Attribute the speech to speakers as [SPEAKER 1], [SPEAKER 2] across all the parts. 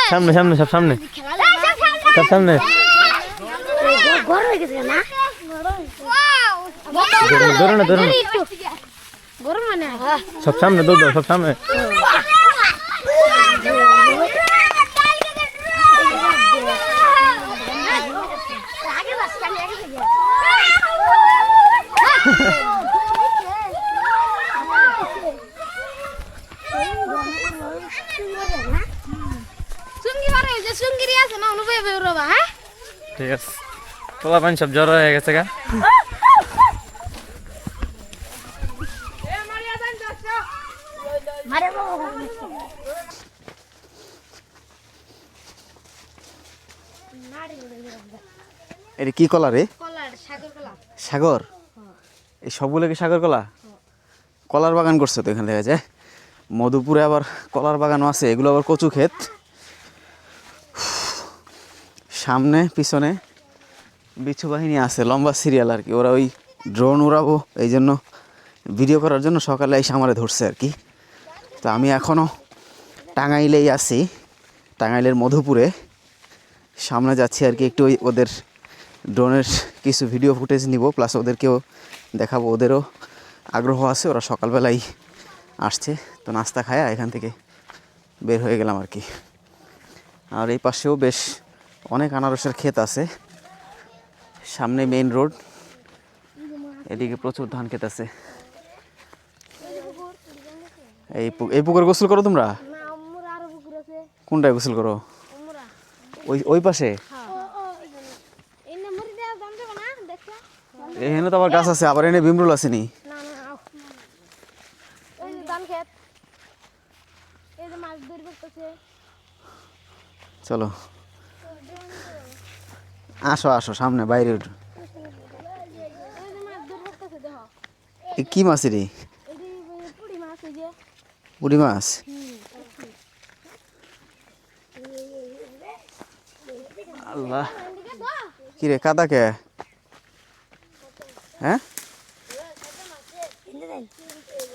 [SPEAKER 1] সামনে সামনে সব সামনে সব সামনে ধরো না ধরো না সব সামনে দৌড় দাও সব সামনে ঠিক আছে পোলা পানি সব জ্বর হয়ে গেছে গা এটা কি কলা রে সাগর এই সবগুলো কি সাগর কলা কলার বাগান করছে তো এখানে দেখা যায় মধুপুরে আবার কলার বাগানও আছে এগুলো আবার কচু ক্ষেত সামনে পিছনে বিচ্ছু বাহিনী আছে লম্বা সিরিয়াল আর কি ওরা ওই ড্রোন উড়াবো এই জন্য ভিডিও করার জন্য সকালে এসে আমারে ধরছে আর কি তো আমি এখনও টাঙ্গাইলেই আছি টাঙ্গাইলের মধুপুরে সামনে যাচ্ছি আর কি একটু ওদের ড্রোনের কিছু ভিডিও ফুটেজ নিব প্লাস ওদেরকেও দেখাবো ওদেরও আগ্রহ আছে ওরা সকালবেলাই আসছে তো নাস্তা খায়া এখান থেকে বের হয়ে গেলাম আর কি আর এই পাশেও বেশ অনেক আনারসের ক্ষেত আছে সামনে মেইন রোড এদিকে প্রচুর ধান ক্ষেত আছে এই পুকুরে গোসল করো তোমরা কোনটায় গোসল করো ওই পাশে এখানে তো আবার গাছ আছে আবার এনে ভিমরুল আসেনি চলো আসো আসো সামনে বাইরে উঠো কি মাছ রে পুঁটি মাছ আল্লাহ কি রে কাদা কে হ্যাঁ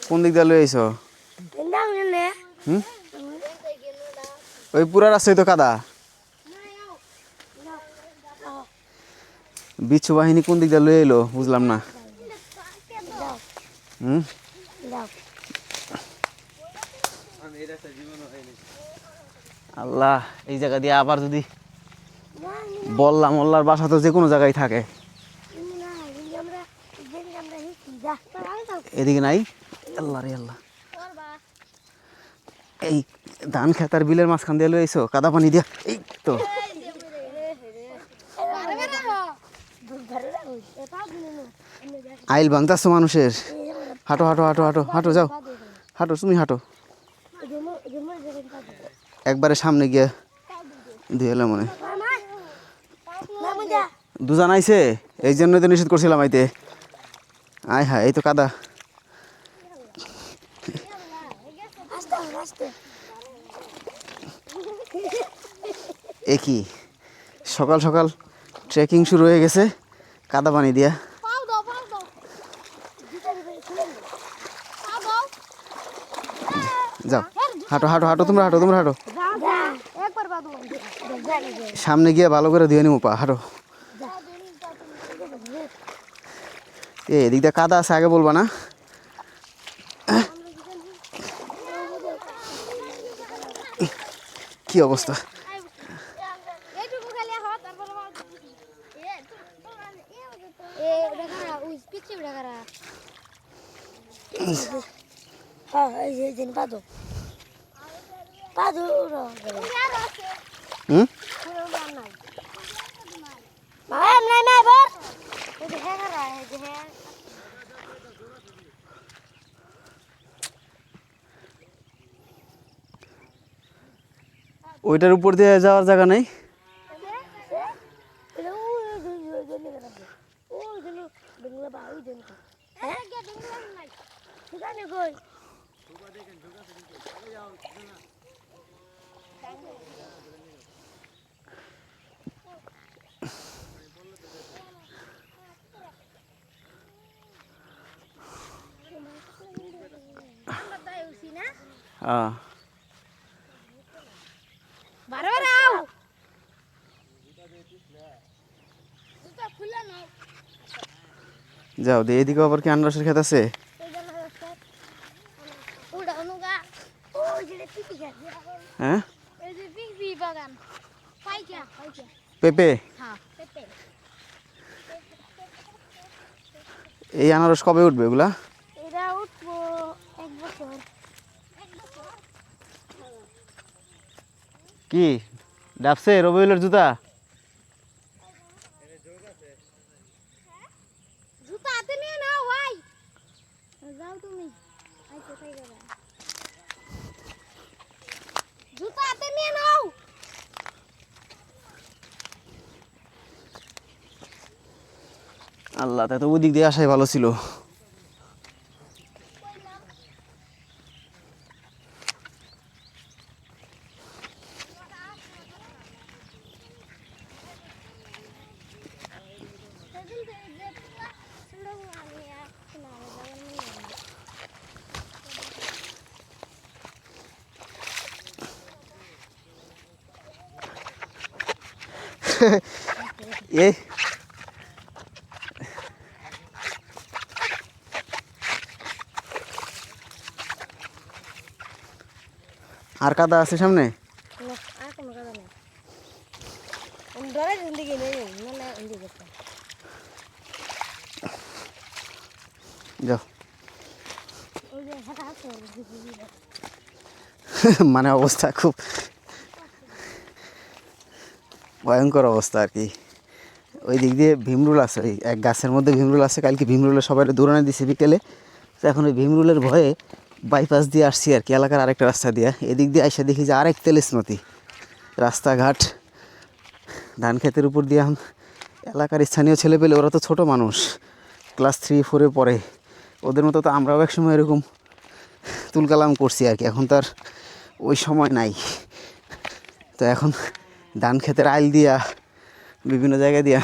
[SPEAKER 1] কোন দিক দিয়ে লই আইছো ওই পুরা রাস্তায় তো কাদা বিচ্ছু বাহিনী কোন দিক দিয়ে লই এলো বুঝলাম না আল্লাহ এই জায়গা দিয়ে আবার যদি বললাম মোল্লার বাসা তো যে কোনো জায়গায় থাকে এদিকে নাই আল্লাহ রে আল্লাহ এই ধান খেতার বিলের মাঝখান দিয়ে লইছো কাদা পানি দিয়া এই তো আইল ভাঙতাছো মানুষের হাঁটো হাঁটো হাঁটো হাঁটো হাঁটো যাও হাঁটো তুমি হাঁটো একবারে সামনে গিয়ে দিয়ে এলাম মনে দুজন আইছে এই জন্যই তো নিষেধ করছিলাম আইতে আয় হ্যাঁ এই তো কাদা একই সকাল সকাল ট্রেকিং শুরু হয়ে গেছে কাদা পানি দিয়া যাও হাঁটো হাঁটো হাঁটো তোমরা হাঁটো তোমরা হাঁটো সামনে গিয়ে ভালো করে ধুয়ে নিবো পা হাঁটো এদিক দিয়ে কাদা আছে আগে বলবা না কি অবস্থা ওইটার উপর দিয়ে যাওয়ার জায়গা নেই
[SPEAKER 2] বারবার
[SPEAKER 1] যাও দিয়ে এদিকে আবার কি আনারসের ক্ষেত আছে? হ্যাঁ পেঁপে এই আনারস কবে উঠবে এগুলা? কি ডাবছে রবিউলের জুতা? আল্লাহ, তাই তো ওই দিক দিয়ে আসাই ভালো ছিল। এ আর কাদা আছে সামনে? যাও মানে অবস্থা খুব ভয়ঙ্কর অবস্থা আর কি। ওই দিক দিয়ে ভীমরুল আছে, ওই এক গাছের মধ্যে ভীমরুল আছে। কালকে ভীমরুলের সবাই দৌড়ানো দিছে বিকেলে, তো এখন ওই ভীমরুলের ভয়ে বাইপাস দিয়ে আসছি আর কি, এলাকার আরেকটা রাস্তা দিয়ে। এদিক দিয়ে আইসা দেখি যে আরেক তেলিস নদী, রাস্তাঘাট, ধান ক্ষেতের উপর দিয়ে। এলাকার স্থানীয় ছেলে পেলে, ওরা তো ছোটো মানুষ, ক্লাস 3-4 পড়ে, ওদের মতো তো আমরাও একসময় এরকম তুলকালাম করছি আর কি। এখন তো আর ওই সময় নাই, তো এখন ধান ক্ষেতের আইল দিয়া বিভিন্ন জায়গা দিয়া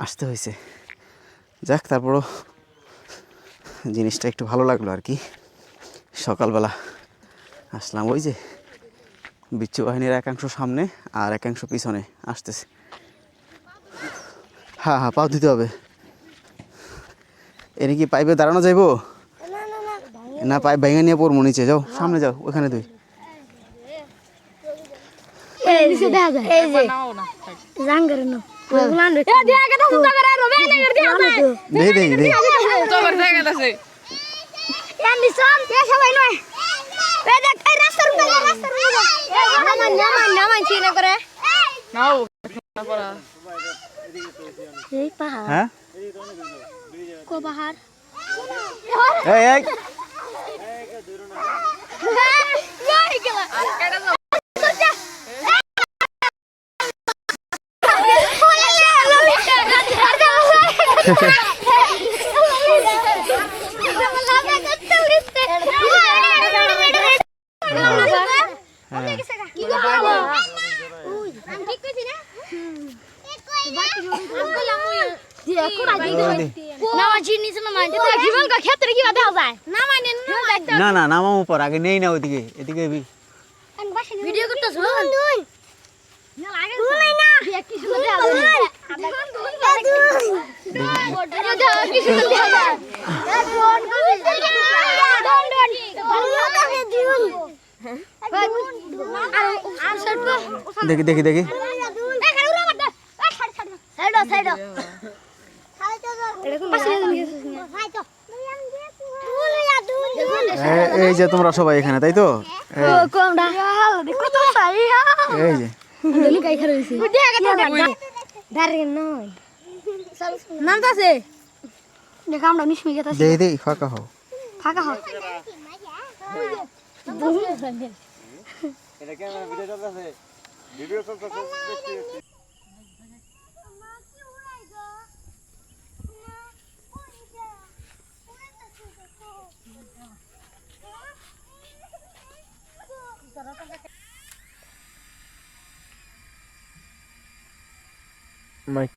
[SPEAKER 1] আসতে হয়েছে। যাক, তারপরও জিনিসটা একটু ভালো লাগলো আর কি। সকালবেলা আসলাম, ওই যে বিচ্ছু বাহিনীর একাংশ সামনে আর একাংশ পিছনে আসতেছে। হ্যাঁ হ্যাঁ, পাও দিতে হবে। এনে কি পাইপে দাঁড়ানো যাইবো? না, পাইপ ভেঙে নিয়ে পড়বো নিচে। যাও সামনে যাও, ওখানে তুই হ্যাঁ না না, নামাম উপর আগে নেই না, ওইদিকে এদিকে ভিডিও করতেছ। দেখি দেখি দেখি, এই যে তোমরা সবাই এখানে, তাই তো? এই যে ফাঁকা হও, ফাঁকা হও। Mike.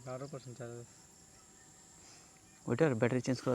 [SPEAKER 2] 12% চার্জ।
[SPEAKER 1] ওইটার ব্যাটারি চেঞ্জ করা